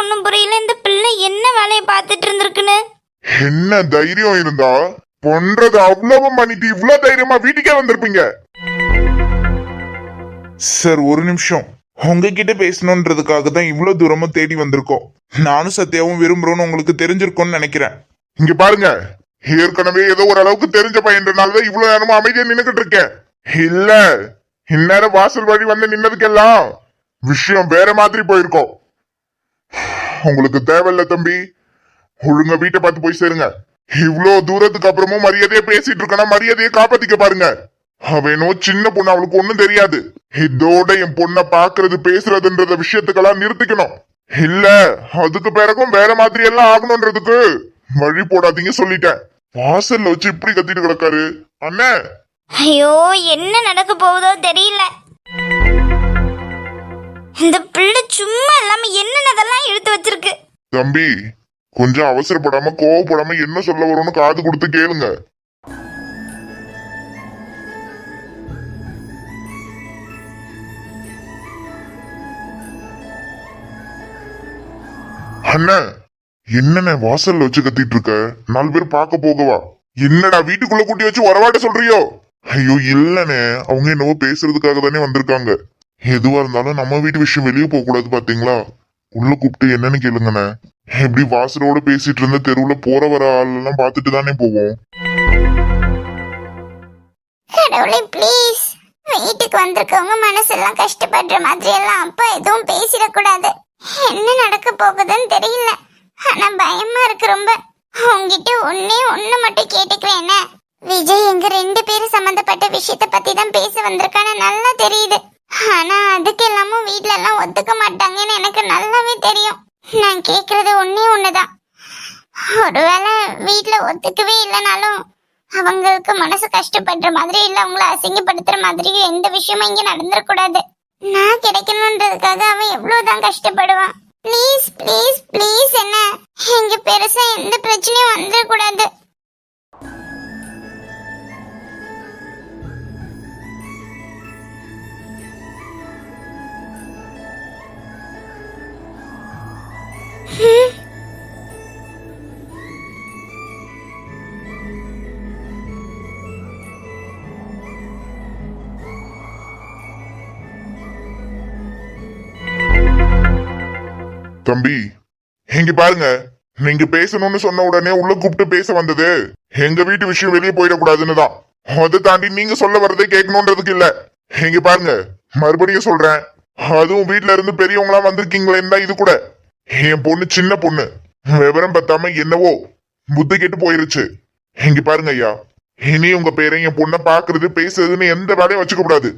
ஒண்ணும் புரியல. இந்த பிள்ளை என்ன வேலையை பார்த்துட்டு இருந்திருக்குன்னு. என்ன தைரியம் இருந்தா பண்றது அவ்வளவு பண்ணிட்டு இவ்வளவு தைரியமா வீட்டுக்கே வந்திருப்பீங்க. சார் ஒரு நிமிஷம், உங்ககிட்ட பேசணுன்றதுக்காக தான் இவ்வளவு தூரமா தேடி வந்திருக்கோம். நானும் சத்யாவும் விரும்புறோம்னு உங்களுக்கு தெரிஞ்சிருக்கும்னு நினைக்கிறேன். இங்க பாருங்க, ஏற்கனவே ஏதோ ஒரு அளவுக்கு தெரிஞ்ச பையன்றனாலதான் இவ்வளவு நேரமா அமைதியா நின்னுகிட்டு இருக்கேன். இல்ல இந்நேரம் வாசல் வழி வந்து நின்னதுக்கெல்லாம் விஷயம் வேற மாதிரி போயிருக்கோம். உங்களுக்கு தேவையில்ல தம்பி, ஒழுங்க வீட்டை பார்த்து போய் சேருங்க. இவ்வளவு தூரத்துக்கு அப்புறமும் மரியாதையா பேசிட்டு இருக்கனா மரியாதையை காப்பாத்திக்க பாருங்க. அவனோ சின்ன பொண்ணு, அவளுக்கு ஒண்ணும் தெரியாது. இதோட என் பொண்ணை பாக்குறது பேசுறதுன்றத விஷயத்துக்கெல்லாம் நிறுத்திக்கணும். இல்ல அதுக்கு பிறகும் வேற மாதிரி எல்லாம் ஆகணும்ன்றதுக்கு வழி போடாதீங்க சொல்லிட்டேன். வாசல்ல வச்சு இப்படி கத்திட்டு கிடக்காரு அண்ணே. ஐயோ, என்ன நடக்க போகுதோ தெரியல. இந்த பிள்ளை சும்மா இல்லாம என்னென்னதெல்லாம் எடுத்து வச்சிருக்கு. தம்பி கொஞ்சம் அவசரப்படாம கோவப்படாம என்ன சொல்ல வரும்னு காது கொடுத்து கேளுங்க. அண்ணா என்னண்ணே வாசல்ல வச்சு கத்திட்டு இருக்க? 4 பேர் பார்க்க போகவா? என்னடா வீட்டுக்குள்ள கூட்டி வச்சு உறவாட்ட சொல்றியோ? ஐயோ இல்லண்ணே, அவங்க என்னவோ பேசுறதுக்காக தானே வந்திருக்காங்க. எதுவா இருந்தாலும் நம்ம வீட்டு விஷயம் வெளியே போக கூடாது பாத்தீங்களா? உள்ள கூப்பிட்டு என்னன்னு கேளுங்கண்ணே. எப்படி வாசலோட பேசிட்டு இருந்த தெருவுல போற வர ஆள் எல்லாம் பாத்துட்டு தானே போவோம். கடவுளே ப்ளீஸ், வீட்டுக்கு வந்திருக்கவங்க மனசெல்லாம் கஷ்டப்படுற மாதிரி எல்லாம் அப்பா எதுவும் பேசிடக்கூடாது. என்ன நடக்க போகுதுன்னு தெரியல, ஆனா பயமா இருக்கு ரொம்ப. உங்ககிட்ட ஒண்ணு மட்டும் கேட்டுக்கிறேன். விஜய் எங்க 2 பேரும் சம்பந்தப்பட்ட விஷயத்த பத்தி தான் பேச வந்திருக்கான்னு நல்லா தெரியுது. ஆனா அதுக்கு எல்லாமும் வீட்ல எல்லாம் ஒத்துக்க மாட்டாங்கன்னு எனக்கு நல்லாவே தெரியும். நான் கேக்குறது ஒண்ணுதான், ஒருவேளை வீட்ல ஒத்துக்கவே இல்லைனாலும் அவங்களுக்கு மனசு கஷ்டப்படுற மாதிரி இல்ல அவங்கள அசிங்கப்படுத்துற மாதிரி எந்த விஷயமும் இங்க நடந்துடக்கூடாது. நான் கிடைக்கணும்ன்றதுக்காக அவன் எவ்வளவுதான் கஷ்டப்படுவான். ப்ளீஸ் ப்ளீஸ் ப்ளீஸ், என்ன இங்க பெருசா எந்த பிரச்சனையும் வந்துடக்கூடாது. தம்பி இங்க பாருங்க, நீங்க பேசணும்னு சொன்ன உடனே உள்ள கூப்பிட்டு பேச வந்தது எங்க வீட்டு விஷயம் வெளியே போயிடக்கூடாதுன்னு தான். அதை தாண்டி நீங்க சொல்ல வர்றதே கேட்கணும்ன்றதுக்கு இல்ல. இங்க பாருங்க, மறுபடியும் சொல்றேன், அதுவும் வீட்டுல இருந்து பெரியவங்களா வந்திருக்கீங்களேன்னு தான். இது கூட என் பொண்ணு சின்ன பொண்ணு, விவரம் பத்தாம என்னவோ புத்தி கெட்டு போயிருச்சு. இங்க பாருங்க ஐயா, இனி உங்க பேரை என் பொண்ணை பாக்குறது பேசுறதுன்னு எந்த வேலையும் வச்சுக்க கூடாது.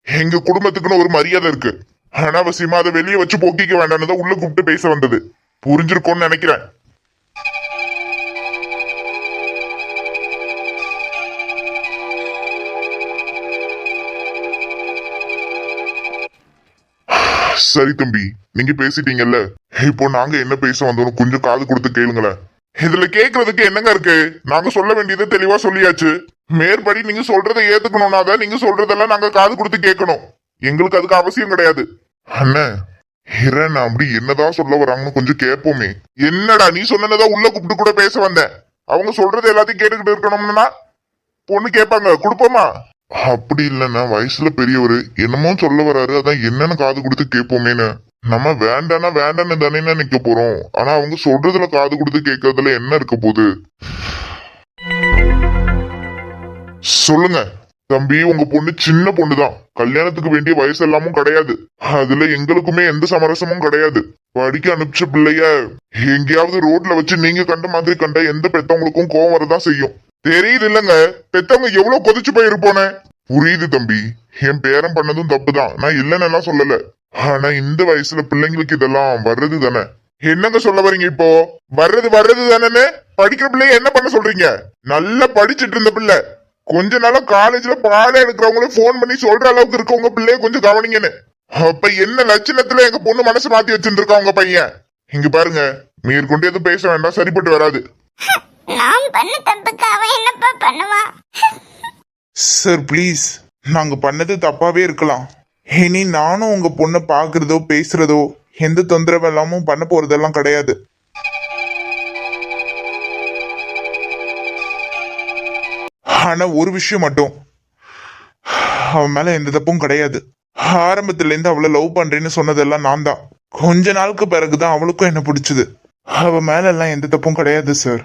எங்க குடும்பத்துக்குன்னு ஒரு மரியாதை இருக்கு. அனாவசியமா அதை வெளியே வச்சு போக்கிக்க வேண்டாம்னு உள்ள கூப்பிட்டு பேச வந்தது. புரிஞ்சிருக்கும்னு நினைக்கிறேன். சரி தம்பி, நீங்க பேசிட்டீங்கல்ல, இப்போ நாங்க என்ன பேச வந்தோம் கொஞ்சம் காது கொடுத்து கேளுங்களேன். இதுல கேக்குறதுக்கு என்னங்க இருக்கு? நாங்க சொல்ல வேண்டியதை தெளிவா சொல்லியாச்சு. மேற்படி நீங்க சொல்றதை ஏத்துக்கணும்னா தான் நீங்க சொல்றதெல்லாம் நாங்க காது கொடுத்து கேட்கணும். எங்களுக்கு அதுக்கு அவசியம் கிடையாது. அண்ணே ஹிரன் அப்படி என்னதான் சொல்ல வராங்கன்னு கொஞ்சம் கேட்போமே. என்னடா நீ சொன்னதான் உள்ள கூப்பிட்டு கூட பேச வந்தேன். அவங்க சொல்றது எல்லாத்தையும் கேட்டுக்கிட்டு இருக்கணும்னா பொண்ணு கேட்பாங்க, கொடுப்போமா? அப்படி இல்லைன்னா வயசுல பெரியவரு என்னமோ சொல்ல வராரு, அதான் என்னன்னு காது கொடுத்து கேட்போமேன்னு. நம்ம வேண்டானா வேண்டான்னு தானே நிக்க போறோம். ஆனா அவங்க சொல்றதுல காது கொடுத்து கேட்கறதுல என்ன இருக்க போகுது? சொல்லுங்க தம்பி, உங்க பொண்ணு சின்ன பொண்ணுதான். கல்யாணத்துக்கு வேண்டிய வயசு எல்லாமும் கிடையாது. அதுல எங்களுக்குமே எந்த சமரசமும் கிடையாது. படிக்க அனுப்பிச்ச பிள்ளைய எங்கேயாவது ரோட்ல வச்சு நீங்க கண்ட மாதிரி கண்ட எந்த பெத்தவங்களுக்கும் கோவம் வரதான் செய்யும். தெரியுது இல்லங்க, பெத்தவங்க எவ்வளவு கொதிச்சு போயிருப்போனே. புரியுது தம்பி, என் பேரன் பண்ணதும் தப்புதான், நான் இல்லைன்னு எல்லாம் சொல்லல. ஆனா இந்த வயசுல பிள்ளைங்களுக்கு இதெல்லாம் வர்றது தானே. என்னங்க சொல்ல வரீங்க இப்போ? வர்றது தானே. படிக்கிற பிள்ளைய என்ன பண்ண சொல்றீங்க? நல்லா படிச்சுட்டு இருந்த பிள்ளை கொஞ்ச நாளா காலேஜ்ல பாடம் எடுக்கிறவங்களே போன் பண்ணி சொல்ற அளவுக்கு இருக்கவங்க பிள்ளைய கொஞ்சம் கவனிங்கன்னு. அப்ப என்ன லட்சணத்துல எங்க பொண்ணு மனசு மாத்தி வச்சுட்டு இருக்கா உங்க பையன்? இங்க பாருங்க, மேற்கொண்டு எதுவும் பேச வேண்டாம், சரிப்பட்டு வராது. நான் பண்ண தப்புக்கு அவன் என்னப்பா பண்ணுவான்? சார் ப்ளீஸ், நாங்க பண்ணது தப்பாவே இருக்கலாம். இனி நானும் உங்க பொண்ணை பாக்குறதோ பேசுறதோ எந்த தொந்தரவு எல்லாமும் பண்ண போறதெல்லாம் கிடையாது. ஆனா ஒரு விஷயம் மட்டும், அவன் மேல எந்த தப்பும் கிடையாது. ஆரம்பத்துல இருந்து அவளை லவ் பண்றேன்னு சொன்னதெல்லாம் நான் தான். கொஞ்ச நாளுக்கு பிறகுதான் அவளுக்கும் என்ன பிடிச்சது. அவ மேல எல்லாம் எந்த தப்பும் கிடையாது சார்.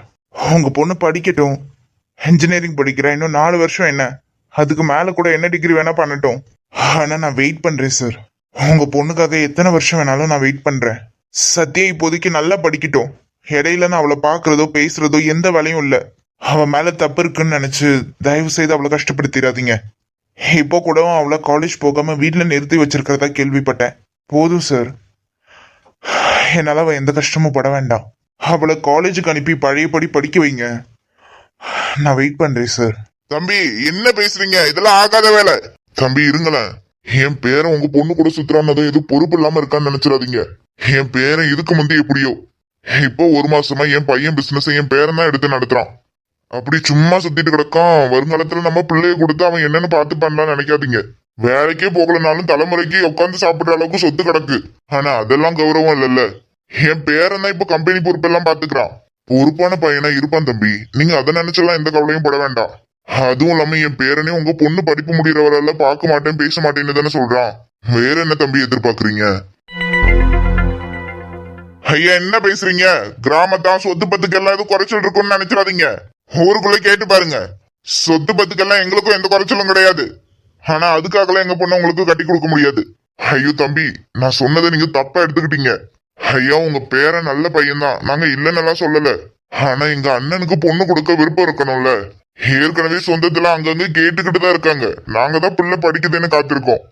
உங்க பொண்ணு படிக்கட்டும், இன்ஜினியரிங் படிக்கிறா, இன்னும் 4 வருஷம் என்ன, அதுக்கு மேல கூட என்ன டிகிரி வேணா பண்ணட்டும். ஆனா நான் வெயிட் பண்றேன் சார். உங்க பொண்ணுக்காக எத்தனை வருஷம் வேணாலும் நான் வெயிட் பண்றேன். சத்யா இப்போதைக்கு நல்லா படிக்கட்டும். இடையில நான் அவளை பாக்குறதோ பேசுறதோ எந்த வேலையும் இல்ல. அவ மேல தப்பு இருக்குன்னு நினைச்சு தயவு செய்து அவளை கஷ்டப்படுத்திடாதீங்க. இப்போ கூட அவளை காலேஜ் போகாம வீட்டுல நிறுத்தி வச்சிருக்கிறதா கேள்விப்பட்டேன். போதும் சார், என்னால அவ எந்த கஷ்டமும் பட வேண்டாம். அவளை காலேஜுக்கு அனுப்பி பழையபடி படிக்க வைங்க. நான் வெயிட் பண்றேன் சார். தம்பி என்ன பேசுறீங்க? இதெல்லாம் ஆகாத வேலை. தம்பி இருங்களேன். என் பேரன் உங்க பொண்ணு கூட சுத்துறான்னதும் எதுவும் பொறுப்பு இல்லாம இருக்கான்னு நினைச்சிடாதீங்க. என் பேரன் இதுக்கு முந்தி எப்படியோ, இப்போ 1 மாசமா என் பையன் பிசினஸ் என் பேரன் தான் எடுத்து நடத்துறான். அப்படி சும்மா சுத்திட்டு கிடக்கான். வருங்காலத்துல நம்ம பிள்ளைய கொடுத்து அவன் என்னன்னு பார்த்து பண்ணலாம்னு நினைக்காதீங்க. வேலைக்கே போகலனாலும் தலைமுறைக்கு உட்காந்து சாப்பிடுற அளவுக்கு சொத்து கிடக்கு. ஆனா அதெல்லாம் கௌரவம் இல்லைல்ல. என் பேரன் தான் இப்ப கம்பெனி பொறுப்பெல்லாம் பாத்துக்கிறான். பொறுப்பான பையனா இருப்பான் தம்பி. நீங்க அதை நினைச்செல்லாம் எந்த கவலையும் பட வேண்டாம். அதுவும் இல்லாம என் பேரனே உங்க பொண்ணு படிப்பு முடிகிறவரெல்லாம் பார்க்க மாட்டேன் பேச மாட்டேன்னு தானே சொல்றான். வேற என்ன தம்பி எதிர்பார்க்கறீங்க? ஐயா என்ன பேசுறீங்க? கிராமத்தான் சொத்து பத்துக்கெல்லாம் எதுவும் குறைச்சல் இருக்கும்னு நினைச்சிடாதீங்க. ஊருக்குள்ள கேட்டு பாருங்க. சொத்து பத்துக்கெல்லாம் எங்களுக்கும் எந்த குறைச்சலும் கிடையாது. ஆனா அதுக்காகலாம் எங்க பொண்ணு உங்களுக்கு கட்டி கொடுக்க முடியாது. ஐயோ தம்பி, நான் சொன்னதை நீங்க தப்பா எடுத்துக்கிட்டீங்க. ஐயா உங்க பேரன் நல்ல பையன்தான், நாங்க இல்லைன்னு சொல்லல. ஆனா எங்க அண்ணனுக்கு பொண்ணு கொடுக்க விருப்பம் இருக்கணும்ல. ஏற்கனவே சொந்தத்துல அங்கங்க கேட்டுக்கிட்டு தான் இருக்காங்க. நாங்க தான் பிள்ளை படிக்குதுன்னு காத்திருக்கோம்.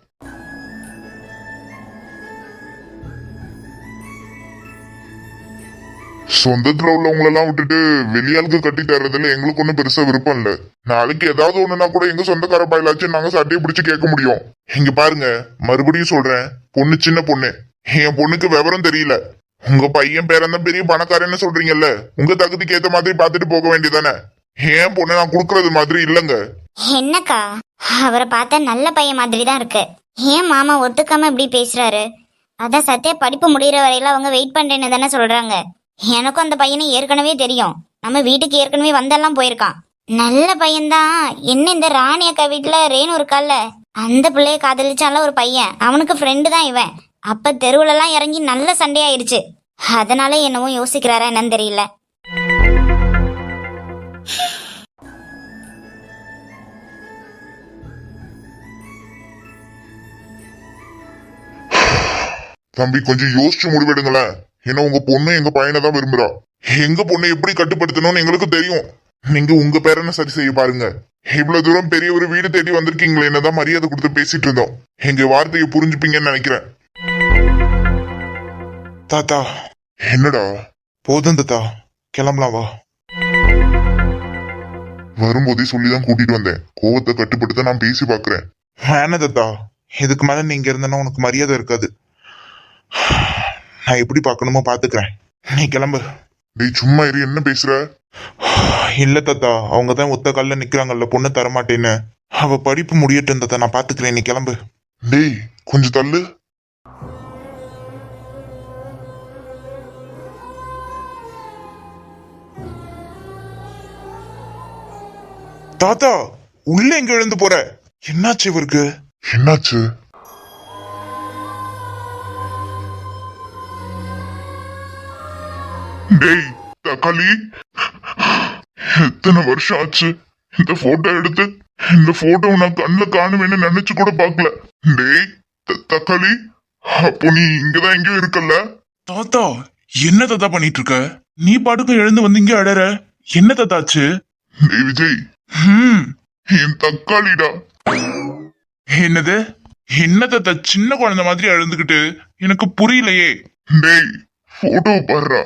சொந்தத்துல உள்ளவங்களெல்லாம் விட்டுட்டு வெளியாளுக்கு கட்டி தர்றதுல எங்களுக்கு ஒன்றும் பெருசா விருப்பம் இல்ல. நாளைக்கு ஏதாவது ஒண்ணுனா கூட எங்க சொந்தக்கார பயிலாச்சும் நாங்க சட்டையை பிடிச்சு கேட்க முடியும். இங்க பாருங்க, மறுபடியும் சொல்றேன், பொண்ணு சின்ன பொண்ணு. என் பொண்ணுக்கு விவரம் தெரியல. உங்க பையன் பேரன் தான் பெரிய பணக்காரன்னு சொல்றீங்கல்ல, உங்க தகுதிக்கு ஏத்த மாதிரி பாத்துட்டு போக வேண்டியதானே. ஏன் பொண்ணு நான் குடுக்கறது மாதிரி இல்லங்க. என்னக்கா, அவரை பார்த்தா நல்ல பையன் மாதிரி தான் இருக்கு. ஏன் மாமா ஒத்துக்காம இப்படி பேசுறாரு? அதான் சத்யா படிப்பு முடிகிற வரையில அவங்க வெயிட் பண்றேன்னு தானே சொல்றாங்க. எனக்கும் அந்த பையனை ஏற்கனவே தெரியும். நம்ம வீட்டுக்கு ஏற்கனவே வந்தெல்லாம் போயிருக்கான். நல்ல பையன்தான். என்ன இந்த ராணி அக்கா வீட்டுல ரேணு இருக்கால, அந்த பிள்ளைய காதலிச்சால ஒரு பையன், அவனுக்கு ஃப்ரெண்டு தான் இவன். அப்ப தெருவுல எல்லாம் இறங்கி நல்ல சண்டையாயிருச்சு. அதனால என்னவோ யோசிக்கிறாரா என்னன்னு தெரியல. தம்பி கொஞ்சம் யோசிச்சு முடிவெடுங்களேன். ஏன்னா உங்க பொண்ணு எங்க பையனை தான் விரும்புறா. எங்க பொண்ணை எப்படி கட்டுப்படுத்தணும்னு எங்களுக்கு தெரியும். நீங்க உங்க பேரனை சரி செய்ய பாருங்க. இவ்வளவு தூரம் பெரிய ஒரு வீடு தேடி வந்திருக்கீங்களே, என்னதான் மரியாதை கொடுத்து பேசிட்டு இருந்தோம். எங்க வார்த்தையை புரிஞ்சுப்பீங்கன்னு நினைக்கிறேன். தாத்தா. என்னடா? போதும் தாத்தா, கிளம்பலாம் வா. வரும்போதே சொல்லிதான் கூட்டிட்டு வந்தேன். கோவத்தை கட்டுப்படுத்த நான் பேசி பாக்குறேன். வேணா தாத்தா, இதுக்கு மேல நீங்க இருந்தனா உனக்கு மரியாதை இருக்காது. நான் எப்படி பார்க்கணுமோ பாத்துக்கிறேன். நீ கிளம்பு. டேய் சும்மா இரு, என்ன பேசுற? இல்ல தாத்தா, அவங்க தான் ஒத்த கால்ல நிக்கிறாங்கல்ல, பொண்ணு தரமாட்டேன்னு. அவ படிப்பு முடியட்டும் தாத்தா, நான் பாத்துக்கிறேன். நீ கிளம்பு. டேய் கொஞ்சம் தள்ளு. தாத்தா உள்ள எங்க எழுந்து போற? என்னாச்சு இவருக்கு? என்னாச்சு? டேய் தக்காளி, எத்தனை வருஷம் ஆச்சு இந்த போட்டோ எடுத்து. இந்த போட்டோ நான் கண்ணுல காணுவேன்னு நினைச்சு கூட பாக்கல. டேய் தக்காளி, அப்போ நீ இங்கதான் எங்கேயும் இருக்கல்ல? தாத்தா என்ன தாத்தா பண்ணிட்டு இருக்க? நீ பாட்டுக்கு எழுந்து வந்து இங்க அடற. என்ன தாத்தாச்சு? டேய் விஜய், என் தக்காளிடா. என்னது? என்ன தாத்தா சின்ன குழந்தை மாதிரி அழுந்துகிட்டு? எனக்கு புரியலையே. டேய் போட்டோ பாருடா,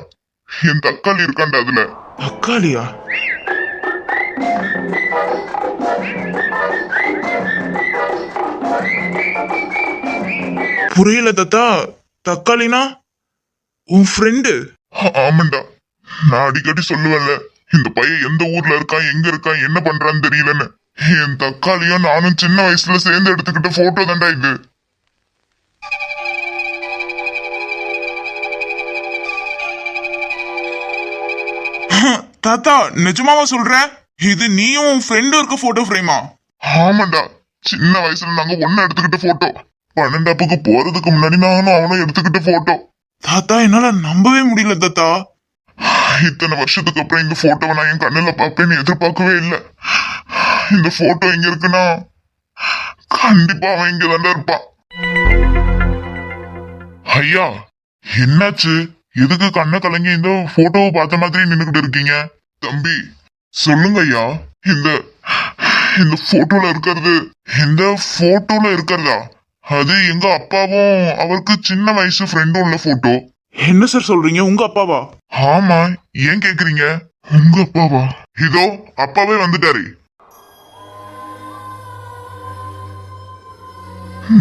என் தக்காளி இருக்காண்டா அதுல. தக்காளியா? புரியல தாத்தா. தக்காளினா உன் ஃப்ரெண்டு? ஆமாண்டா, நான் அடிக்கடி சொல்லுவேன்ல, இந்த பையன் எந்த ஊர்ல இருக்கான், எங்க இருக்கான், என்ன பண்றான்னு தெரியலன்னு. என் தக்காளியும் நானும் சின்ன வயசுல சேர்ந்து எடுத்துக்கிட்ட போட்டோ தான்டா இது. தாத்தா நிஜமாவா சொல்ற? இது நீயும் ஃப்ரெண்டும் இருக்க போட்டோ ஃப்ரேமா? ஆமாண்டா, சின்ன வயசுல நாங்க ஒண்ணு எடுத்துக்கிட்ட போட்டோ. 12 போறதுக்கு முன்னாடி நானும் அவனும் எடுத்துக்கிட்ட போட்டோ. தாத்தா என்னால நம்பவே முடியல தாத்தா. இத்தனை வருஷத்துக்கு அப்புறம் இந்த போட்டோவை நான் என் கண்ணுல பார்ப்பேன்னு எதிர்பார்க்கவே இல்லை. இந்த போட்டோ எங்க இருக்குன்னா கண்டிப்பா அவன் இங்க தாண்டா இருப்பான். ஐயா, என்னாச்சு? எதுக்கு கண்ணை கலங்கி இந்த போட்டோவை பார்த்த மாதிரி நின்னுகிட்டு இருக்கீங்க? தம்பி சொல்லுங்க ஐயா, இந்த இந்த போட்டோல இருக்கிறதா அது எங்க அப்பாவும் அவருக்கு சின்ன வயசு ஃப்ரெண்டும் உள்ள போட்டோ. என்ன சார் சொல்றீங்க? உங்க அப்பாவா? ஆமா, ஏன் கேக்குறீங்க? உங்க அப்பாவா? இதோ அப்பாவே வந்துட்டாரு.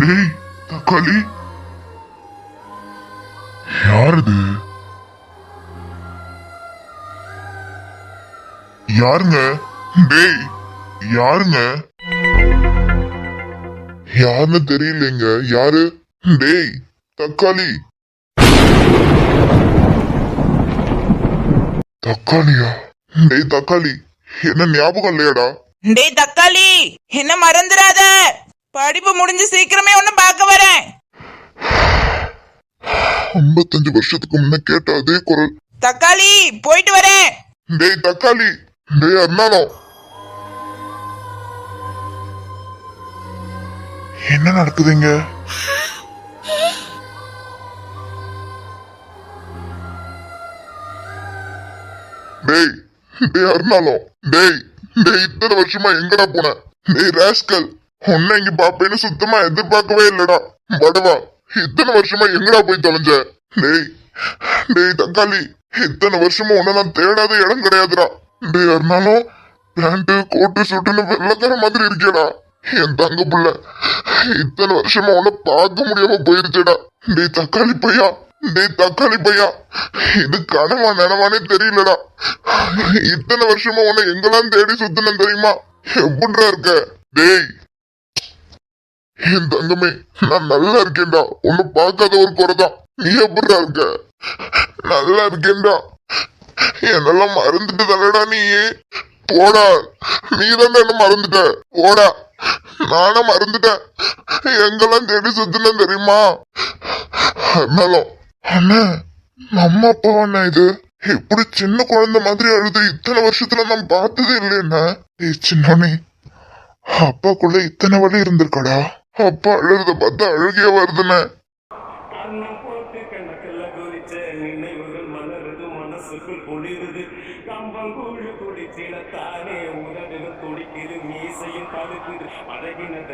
டேய் தக்காளி, யாருது? யாருங்க? டேய் யாருங்க? யாருன்னு தெரியலங்க. யாரு? டேய் தக்காளி. தக்காளியா? டேய் தக்காளி, என்ன ஞாபகம் இல்லையாடா? டேய் தக்காளி, என்ன மறந்துடாத. படிப்பு முடிஞ்சு சீக்கிரமே ஒன்னு பார்க்க வரேன். 55 வருஷத்துக்கு முன்ன கேட்ட அதே குரல். தக்காளி போயிட்டு வரேன். டேய் தக்காளி, டேய் அண்ணானோ. என்ன நடக்குதுங்க? டேய் டேய் அருணாலும், டேய் டேய் இத்தனை வருஷமா எங்கடா போன? டேய் ராஸ்கல், உன்னை இங்க பாப்பேன்னு சுத்தமா எதிர்பார்க்கவே இல்லடா. படவா, இத்தனை வருஷமா எங்கடா போய் தொலைஞ்ச? டேய் டேய் தக்காளி, இத்தனை வருஷமா உன்னை நான் தேடாத இடம் கிடையாதுடா. டேய் அருணாலும், பேண்ட் கோட்டு சுட்டுன்னு வெள்ளக்கார மாதிரி இருக்கேடா. என் தங்க புள்ள, இத்தனை வருஷமா உன்னை பார்க்க முடியாம போயிருச்சேடா. டேய் தக்காளி பையா, டேய் தக்காளி பையா, இது கனவா நனவானே தெரியலடா. இத்தனை வருஷமா உன்னை எங்கெல்லாம் தேடி சுத்தின தெரியுமா? எப்படிடா இருக்க? டேய் என் தங்கமே, நான் நல்லா இருக்கேன்டா. உன்னை பார்க்காத ஒரு குறைதான். நீ எப்படிடா இருக்க? நல்லா இருக்கேன்டா. என்னெல்லாம் மறந்துட்டு தானடா நீ? போடா, நீ தானே என்ன மறந்துட்ட. போடா, நானும் மறந்துட்டேன். எங்கெல்லாம் தேடி சுத்தின தெரியுமா? அதனாலும் அண்ணா, நம்ம அப்பா அண்ணா இது இப்படி சின்ன குழந்தை மாதிரி அழுது இத்தனை வருஷத்துல நான் பார்த்ததே இல்லைன்னா. சின்னோனே, அப்பாக்குள்ள இத்தனை வழி இருந்திருக்காடா. அப்பா அழுறத பார்த்தா அழுகிய வருதுன்னு. கண்ணம் போட்டு கணக்குல குறிச்ச நினைவுகள் மலருது, மனசுக்குள் குளிருது. கம்பங்கூழு குடிச்சிடத்தானே உதடுகள் துடிக்குது, மீசையும் பழுக்குது. பழகினத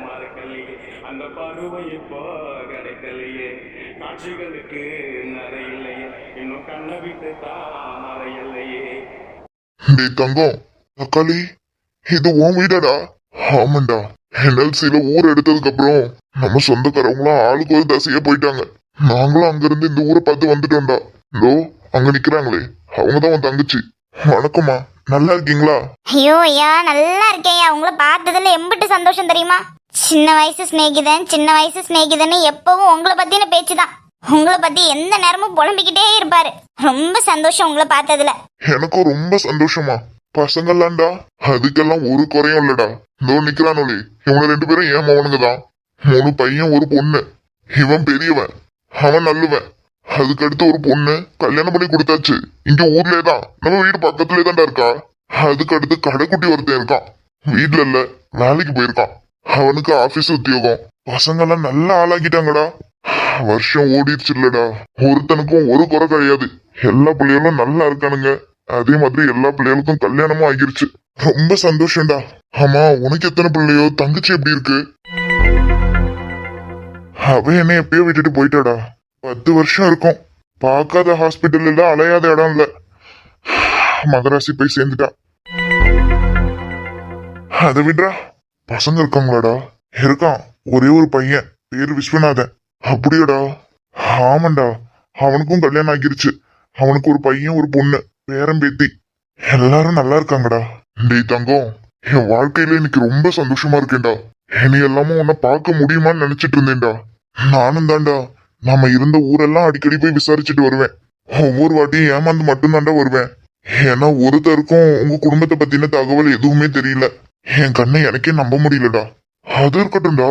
மறக்கலையே, அந்த பருவம் இப்போ கிடைக்கலையே. காட்சிகளுக்கு நிறையில்லையே, இன்னும் கண்ணை விட்டு தான் மறையலையே. டேய் தங்கம், தக்காளி, இது உன் வீடடா? ஆமாண்டா. என்எல்சியில ஊர் எடுத்ததுக்கு அப்புறம் நம்ம சொந்தக்காரவங்களும் ஆளுக்கு ஒரு தசையா போயிட்டாங்க. நாங்களும் அங்கிருந்து இந்த ஊரை பார்த்து வந்துட்டோம்டா. இதோ அங்க நிக்கிறாங்களே, அவங்கதான் உன் தங்கச்சி. வணக்கம்மா, நல்லா இருக்கீங்களா? ஐயோ ஐயா, நல்லா இருக்கேயா. உங்களை பார்த்ததுல எம்பிட்டு சந்தோஷம் தெரியுமா? சின்ன வயசு சிநேகிதன் எப்பவும் உங்களை பத்தின பேச்சுதான். உங்களை பத்தி எந்த நேரமும் புலம்பிக்கிட்டே இருப்பாரு. ரொம்ப சந்தோஷம் உங்களை பார்த்ததுல. எனக்கும் ரொம்ப சந்தோஷமா. பசங்கள்லாம்டா, அதுக்கெல்லாம் ஒரு குறையும் இல்லடா. இதோ நிக்கிறானோலே, இவங்க 2 பேரும் ஏன் மவனுங்கதான். 3 பையன் ஒரு பொண்ணு. இவன் பெரியவன், அவன் நல்லுவன். அதுக்கடுத்து ஒரு பொண்ணு கல்யாணம் பண்ணி கொடுத்தாச்சு. இங்க ஊர்லயே தான், நம்ம வீடு பக்கத்துலயே தான்டா இருக்கா. அதுக்கடுத்து கடைக்குட்டி ஒருத்தன் இருக்கான். வீட்டுல இல்ல, வேலைக்கு போயிருக்கான். அவனுக்கு ஆபீஸ் உத்தியோகம். பசங்கெல்லாம் நல்லா ஆளாக்கிட்டாங்கடா. வருஷம் ஓடிடுச்சு இல்லடா. ஒருத்தனுக்கும் ஒரு குறை கிடையாது. எல்லா பிள்ளைகளும் நல்லா இருக்கானுங்க. அதே மாதிரி எல்லா பிள்ளைகளுக்கும் கல்யாணமும் ஆகிருச்சு. ரொம்ப சந்தோஷம்டா. ஆமா, உனக்கு எத்தனை பிள்ளையோ? தங்கச்சி எப்படி இருக்கு? அவ என்ன எப்பயோ விட்டுட்டு போயிட்டாடா. 10 வருஷம் இருக்கும். பார்க்காத ஹாஸ்பிட்டல் இல்ல, அலையாத இடம் இல்ல. மகராசி போய் சேர்ந்துட்டா. அதை விடுறா. பசங்க இருக்காங்களாடா? இருக்கான், ஒரே ஒரு பையன், பேரு விஸ்வநாதன். அப்படியாடா? ஆமாண்டா, அவனுக்கும் கல்யாணம் ஆகிருச்சு. அவனுக்கு ஒரு பையன் ஒரு பொண்ணு, பேரன் பேத்தி. எல்லாரும் நல்லா இருக்காங்கடா. டேய் தங்கம், என் வாழ்க்கையில இன்னைக்கு ரொம்ப சந்தோஷமா இருக்கேன்டா. இனி எல்லாமும் உன்னை பார்க்க முடியுமான்னு நினைச்சிட்டு இருந்தேன்டா. நானும் தான்டா, நாம இருந்த ஊரெல்லாம் அடிக்கடி போய் விசாரிச்சுட்டு வருவேன். ஒவ்வொரு வாட்டியும் ஏமாந்து மட்டும்தான்டா வருவேன். ஏன்னா ஒருத்தருக்கும் உங்க குடும்பத்தை பத்தின தகவல் எதுவுமே தெரியல. என் கண்ணை எனக்கே நம்ப முடியலடா. அது இருக்கட்டும்டா,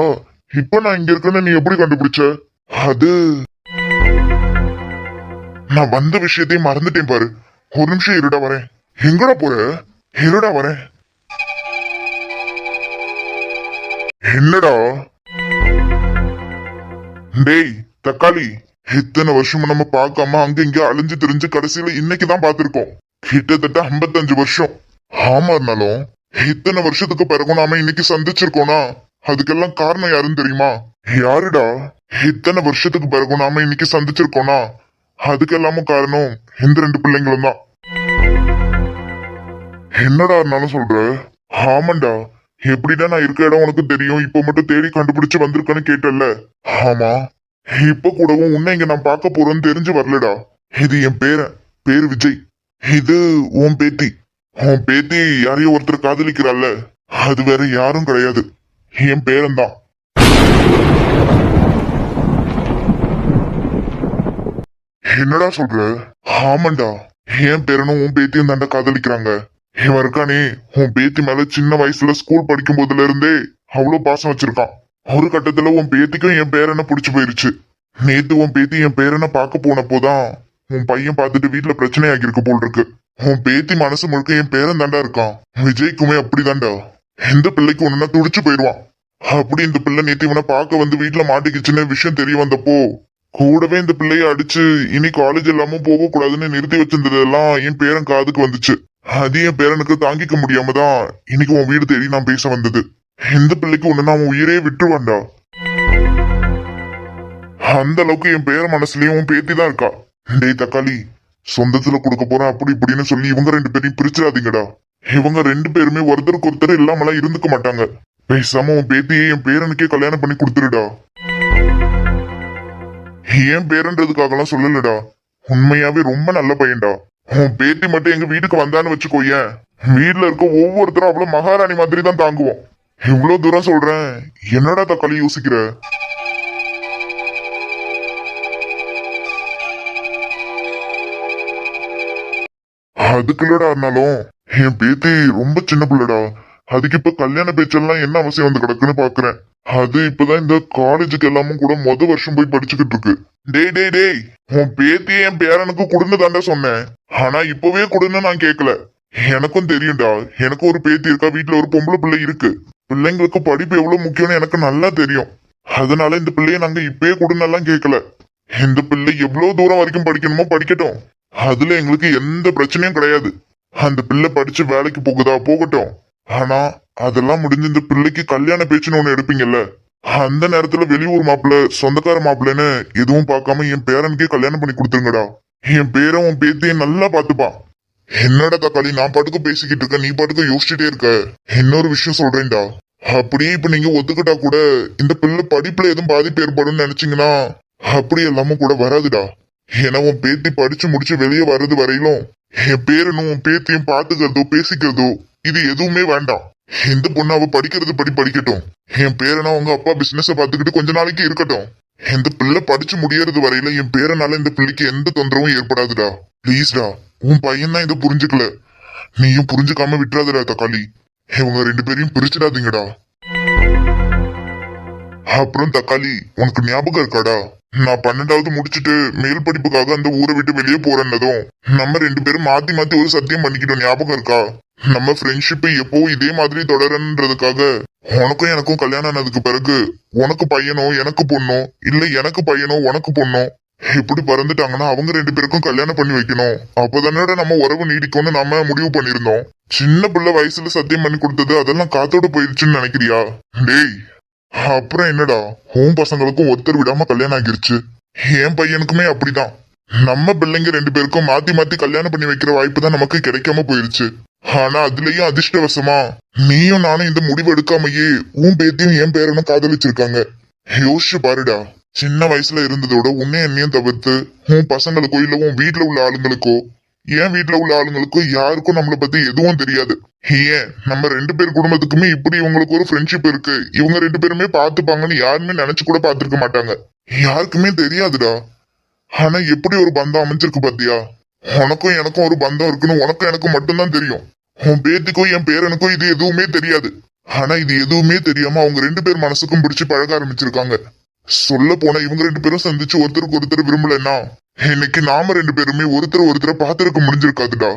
இப்ப நான் இங்க இருக்கேன்னு நீ எப்படி கண்டுபிடிச்ச? அது நான் வந்த விஷயத்தையும் மறந்துட்டேன் பாரு. ஒரு நிமிஷம் இருடா வரேன். எங்கடா போற? இருடா வரேன். என்னடா டேய் தக்காளி, இத்தனை வருஷம் நம்ம பார்க்காம அங்க இங்க அழிஞ்சு திரிஞ்சு கடைசியில இன்னைக்குதான் பார்த்திருக்கோம். கிட்டத்தட்ட 55 வருஷம். ஆமா இருந்தாலும் இத்தனை வருஷத்துக்கு பிறகு நாம இன்னைக்கு சந்திச்சிருக்கோம்னா அதுக்கெல்லாம் காரணம் யாருன்னு தெரியுமா? யாருடா? இத்தனை வருஷத்துக்கு பிறகு நாம இன்னைக்கு சந்திச்சிருக்கோம்னா அதுக்கெல்லாமும் காரணம் இந்த 2 பிள்ளைங்களும் தான். என்னடா இருந்தாலும் சொல்ற? ஆமாண்டா. எப்படிடா நான் இருக்க இடம் உனக்கு தெரியும், இப்ப மட்டும் தேடி கண்டுபிடிச்சு வந்திருக்கேன்னு கேட்டல்ல? ஆமா. இப்ப கூடவும் உன்னை இங்க நான் பார்க்க போறேன்னு தெரிஞ்சு வரலடா. இது என் பேர் விஜய். இது உன் பேத்தி. உன் பேத்தி யாரையோ ஒருத்தர் காதலிக்கிறாள்ல, அது வேற யாரும் கிடையாது, என் பேரன்தான். என்னடா சொல்ற? ஆமாண்டா, என் பேரனும் உன் பேத்தியும் தாண்டா காதலிக்கிறாங்க. இவன் இருக்கானே உன் பேத்தி மேல சின்ன வயசுல ஸ்கூல் படிக்கும் போதுல இருந்தே அவ்வளவு பாசம் வச்சிருக்கான். ஒரு கட்டத்துல உன் பேத்திக்கும் என் பேரனை பிடிச்சு போயிருச்சு. நேத்து உன் பேத்தி என் பேரனை பார்க்க போனப்போதான் உன் பையன் பார்த்துட்டு வீட்டுல பிரச்சனை ஆகியிருக்கு போல் இருக்கு. உன் பேத்தி மனசு முழுக்க என் பேரன் தாண்டா இருக்கான். விஜய்க்குமே அப்படிதான்டா. எந்த பிள்ளைக்கு ஒண்ணுன்னா துடிச்சு போயிடுவான். அப்படி இந்த பிள்ளை நேத்து இவனை பார்க்க வந்து வீட்டுல மாட்டிக்கிச்சுன்னு விஷயம் தெரிய வந்தப்போ கூடவே இந்த பிள்ளைய அடிச்சு இனி காலேஜ் எல்லாமும் போக கூடாதுன்னு நிறுத்தி வச்சிருந்ததெல்லாம் என் பேரன் காதுக்கு வந்துச்சு. அது என் பேரனுக்கு தாங்கிக்க முடியாம தான் இன்னைக்கு உன் வீடு தேடி நான் பேச வந்தது. இந்த பிள்ளைக்கு ஒண்ணுன்னா அவன் உயிரே விட்டுருவான்டா. அந்த அளவுக்கு என் பேர மனசுலயும் உன் பேத்தி தான் இருக்கா. டேய் தக்காளி, சொந்தத்துல கொடுக்க போறேன் அப்படி இப்படின்னு சொல்லி இவங்க 2 பேரையும் பிரிச்சிடாதீங்கடா. இவங்க 2 பேருமே ஒருத்தருக்கு ஒருத்தர் இல்லாமலாம் இருந்துக்க மாட்டாங்க. பேசாம உன் பேத்தியை என் பேரனுக்கே கல்யாணம் பண்ணி கொடுத்துருடா. ஏன் பேரன்றதுக்காகலாம் சொல்லலடா, உண்மையாவே ரொம்ப நல்ல பையன்டா. உன் பேத்தி மட்டும் எங்க வீட்டுக்கு வந்தான்னு வச்சுக்கோயேன், வீட்டுல இருக்க ஒவ்வொருத்தரும் அவ்வளவு மகாராணி மாதிரி தான் தாங்குவோம். இவ்வளவு தூரம் சொல்றேன், என்னடா தக்காளி யோசிக்கிற? அதுக்குள்ளடா இருந்தாலும் என் பேத்தி ரொம்ப சின்ன பிள்ளைடா. அதுக்கு இப்ப கல்யாண பேச்செல்லாம் என்ன அவசியம் வந்து கிடக்குன்னு பாக்குறேன். அது இப்பதான் இந்த காலேஜுக்கு எல்லாமும் கூட வருஷம் போய் படிச்சுக்கிட்டு இருக்கு. டேய் டேய் டேய், உன் பேத்தியை என் பேரனுக்கு கொடுன்னு தாண்டா சொன்னேன். ஆனா இப்பவே கொடுன்னு நான் கேட்கல. எனக்கும் தெரியும்டா, எனக்கு ஒரு பேத்தி இருக்கா, வீட்டுல ஒரு பொம்பளை பிள்ளை இருக்கு. பிள்ளைங்களுக்கு படிப்பு எவ்வளவு முக்கியம்னு எனக்கு நல்லா தெரியும். அதனால இந்த பிள்ளைய நாங்க இப்பயே கொடுன்னு எல்லாம் கேட்கல. இந்த பிள்ளை எவ்வளவு தூரம் வரைக்கும் படிக்கணுமோ படிக்கட்டும், அதுல எங்களுக்கு எந்த பிரச்சனையும் கிடையாது. அந்த பிள்ளை படிச்சு வேலைக்கு போகுதா போகட்டும். ஆனா அதெல்லாம் முடிஞ்சு இந்த பிள்ளைக்கு கல்யாண பேச்சுன்னு ஒண்ணு எடுப்பீங்கல்ல, அந்த நேரத்துல வெளியூர் மாப்பிள்ள சொந்தக்கார மாப்பிள்ளன்னு எதுவும் பார்க்காம என் பேரனுக்கே கல்யாணம் பண்ணி கொடுத்துருங்கடா. என் பேரன் உன் பேத்தியை நல்லா பாத்துப்பான். என்னடா தக்காளி, நான் பாட்டுக்கு பேசிக்கிட்டு இருக்க, நீ பாட்டுக்கு யோசிச்சுட்டே இருக்க. இன்னொரு விஷயம் சொல்றேன்டா, அப்படியே இப்ப நீங்க ஒத்துக்கிட்டா கூட இந்த பிள்ளை படிப்புல எதுவும் பாதிப்பு ஏற்படும் நினைச்சீங்கன்னா அப்படி எல்லாமும் கூட வராதுடா. ஏன்னா உன் பேத்தி படிச்சு முடிச்சு வெளியே வர்றது வரையிலும் என் பேரனும் உன் பேத்தியும் பாத்துக்கிறதோ பேசிக்கிறதோ இது எதுவுமே வேண்டாம். இந்த பொண்ணு அவ படிக்கிறது படிக்கட்டும். என் பேரனா உங்க அப்பா பிசினஸ பாத்துக்கிட்டு கொஞ்ச நாளைக்கு இருக்கட்டும். இந்த பிள்ளை படிச்சு முடியறது வரையில என் பேரனால இந்த பிள்ளைக்கு எந்த தொந்தரவும் ஏற்படாதுடா. பிளீஸ்டா, உன் பையன் தான் இதை புரிஞ்சுக்கல, நீயும் புரிஞ்சுக்காம விட்டுறாதுடா தக்காளி. இவங்க 2 பேரையும் பிரிச்சிடாதீங்கடா. அப்புறம் தக்காளி, உனக்கு ஞாபகம் இருக்காடா, நான் 12வது முடிச்சுட்டு மேல் படிப்புக்காக அந்த ஊரை விட்டு வெளியே போறேன்னதும் நம்ம 2 பேரும் மாத்தி மாத்தி ஒரு சத்தியம் பண்ணிக்கிட்டோம், ஞாபகம் இருக்கா? நம்ம ஃப்ரெண்ட்ஷிப் எப்போ இதே மாதிரி தொடரன்றதுக்காக உனக்கும் எனக்கும் கல்யாணம் ஆனதுக்கு பிறகு உனக்கு பையனோ எனக்கு பொண்ணோ, இல்ல எனக்கு பையனோ உனக்கு பொண்ணோ இப்படி பிறந்துட்டாங்கன்னா அவங்க 2 பேருக்கும் கல்யாணம் பண்ணி வைக்கணும். அப்பதானே நம்ம உறவு நீடிக்கும்னு நாம முடிவு பண்ணிருந்தோம். சின்ன பிள்ளை வயசுல சத்தியம் பண்ணி கொடுத்தது அதெல்லாம் காத்தோட போயிருச்சுன்னு நினைக்கிறியா? டேய், அப்புறம் என்னடா, உன் பசங்களுக்கும் ஒருத்தர் விடாம கல்யாணம் ஆகிருச்சு, என் பையனுக்குமே அப்படிதான். நம்ம பிள்ளைங்க 2 பேருக்கும் மாத்தி மாத்தி கல்யாணம் பண்ணி வைக்கிற வாய்ப்பு தான் நமக்கு கிடைக்காம போயிருச்சு. ஆனா அதுலயும் அதிர்ஷ்டவசமா நீயும் நானும் இந்த முடிவு எடுக்காமையே உன் பேத்தியும் என் பேரனும் காதலிச்சிருக்காங்க. யோசிச்சு பாருடா, சின்ன வயசுல இருந்ததோட உன்னை என்னையும் தவிர்த்து உன் பசங்களுக்கோ இல்ல உன் வீட்டுல உள்ள ஆளுங்களுக்கோ என் வீட்டுல உள்ள ஆளுங்களுக்கோ யாருக்கும் நம்மளை பத்தி எதுவும் தெரியாது. ஏன் நம்ம 2 பேர் குடும்பத்துக்குமே இப்படி இவங்களுக்கு ஒரு ஃப்ரெண்ட்ஷிப் இருக்கு, இவங்க 2 பேருமே பாத்துப்பாங்கன்னு யாருமே நினைச்சு கூட பாத்துருக்க மாட்டாங்க. யாருக்குமே தெரியாதுடா. ஆனா எப்படி ஒரு பந்தம் அமைஞ்சிருக்கு பாத்தியா? உனக்கும் எனக்கும் ஒரு பந்தம் இருக்குன்னு உனக்கும் எனக்கும் மட்டும்தான் தெரியும். உன் பேத்திக்கும் என் பேரனுக்கும் இது எதுவுமே தெரியாது. ஆனா இது எதுவுமே தெரியாம அவங்க 2 பேர் மனசுக்கும் பிடிச்சு பழக ஆரம்பிச்சிருக்காங்க. சொல்ல போனா இவங்க 2 பேரும் சந்திச்சு ஒருத்தருக்கு ஒருத்தர் விரும்பலன்னா இன்னைக்கு நாம 2 பேருமே ஒருத்தரை பார்த்திருக்க முடிஞ்சிருக்காதுடா.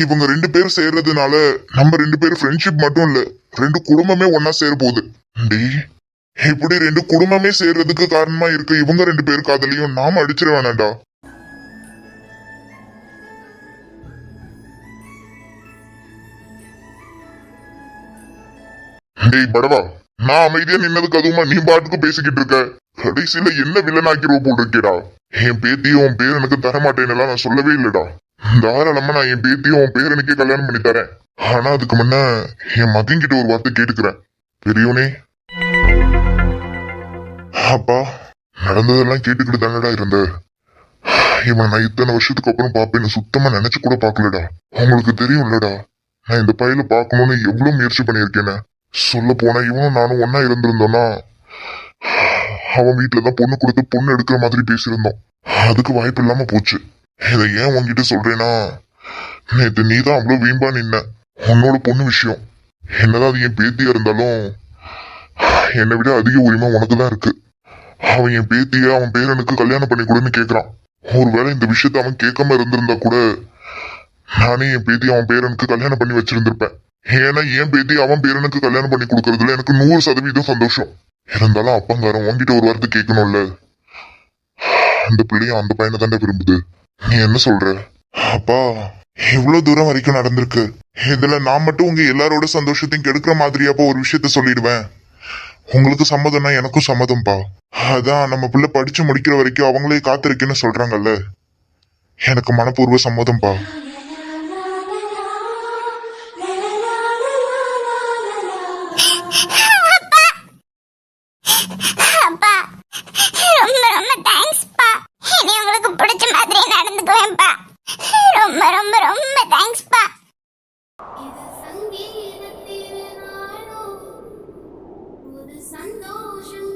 இவங்க 2 பேரும் சேர்றதுனால நம்ம 2 பேரும் ஃப்ரெண்ட்ஷிப் மட்டும் இல்ல, 2 குடும்பமே ஒன்னா சேர போகுது. டேய், இப்படி 2 குடும்பமே சேர்றதுக்கு காரணமா இருக்க இவங்க 2 பேர் காதலையும் நாம அடிச்சிட வேணாம்டா. டேய் படவா, நான் அமைதியா நின்னதுக்கு அதுவுமா நீ பாட்டுக்கு பேசிக்கிட்டு இருக்க. கடைசியில என்ன வில்லனாக்கிருவ போல் இருக்கேடா. என் பேத்தியும் உன் பேரனுக்கு தரமாட்டேன்னு நான் சொல்லவே இல்லடா. தாராளமா நான் என் பேத்தியும் உன் பேரனுக்கே கல்யாணம் பண்ணி தரேன். ஆனா அதுக்கு முன்ன என் மகன் கிட்ட ஒரு வார்த்தை கேட்டுக்கிறேன். பெரியவனே. அப்பா, நடந்ததெல்லாம் கேட்டுக்கிட்டு தானடா இருந்த. இவன் நான் இத்தனை வருஷத்துக்கு அப்புறம் பாப்பேன்னு சுத்தமா நினைச்சு கூட பாக்கலடா. உங்களுக்கு தெரியும்லடா, நான் இந்த பையனை பார்க்கணும்னு எவ்வளவு முயற்சி பண்ணியிருக்கேன்னு. சொல்ல போனா இவனும் நானும் ஒன்னா இருந்திருந்தோம்னா அவன் வீட்டுலதான் பொண்ணு கொடுத்து பொண்ணு எடுக்கிற மாதிரி பேசியிருந்தோம். அதுக்கு வாய்ப்பு இல்லாம போச்சு. இதை ஏன் உன்கிட்ட சொல்றேன்னா, நேத்து நீதான் அவ்வளவு வீம்பா நின்ன. உன்னோட பொண்ணு விஷயம் என்னதான் அது என் பேத்தியா இருந்தாலும் என்னை விட அதிக உரிமை உனக்குதான் இருக்கு. அவன் என் பேத்திய அவன் பேரனுக்கு கல்யாணம் பண்ணி கொடுன்னு கேக்குறான். ஒருவேளை இந்த விஷயத்த அவன் கேட்காம இருந்திருந்தா கூட நானே என் பேத்தி அவன் பேரனுக்கு கல்யாணம் பண்ணி வச்சிருந்திருப்பேன். ஏன்னா என் பேத்தி அவன் பேரனுக்கு கல்யாணம் பண்ணி கொடுக்கறதுல எனக்கு 100% சந்தோஷம். இருந்தாலும் அப்பங்காரன் உன்கிட்ட ஒரு வார்த்தை கேட்கணும்ல. அந்த பிள்ளையும் அந்த பையனை தாண்டா விரும்புது. நீ என்ன சொல்ற? அப்பா, இவ்வளவு தூரம் வரைக்கும் நடந்திருக்கு. இதுல நான் மட்டும் உங்க எல்லாரோட சந்தோஷத்தையும் கெடுக்கிற மாதிரியாப்பா ஒரு விஷயத்த சொல்லிடுவேன். உங்களுக்கு சம்மதம்னா எனக்கும் சம்மதம்ப்பா. அதான் நம்ம பிள்ளை படிச்சு முடிக்கிற வரைக்கும் அவங்களே காத்திருக்குன்னு சொல்றாங்கல்ல, எனக்கு மனப்பூர்வ சம்மதம்ப்பா. அப்பா, ரொம்ப ரொம்ப தேங்க்ஸ்ப்பா. இனி உங்களுக்கு பிடிச்ச மாதிரி நடந்துக்குவேன்ப்பா. ரொம்ப ரொம்ப ரொம்ப தேங்க்ஸ்ப்பா. இது சங்கீதத்தின் நாளோ ஒரு சந்தோஷம்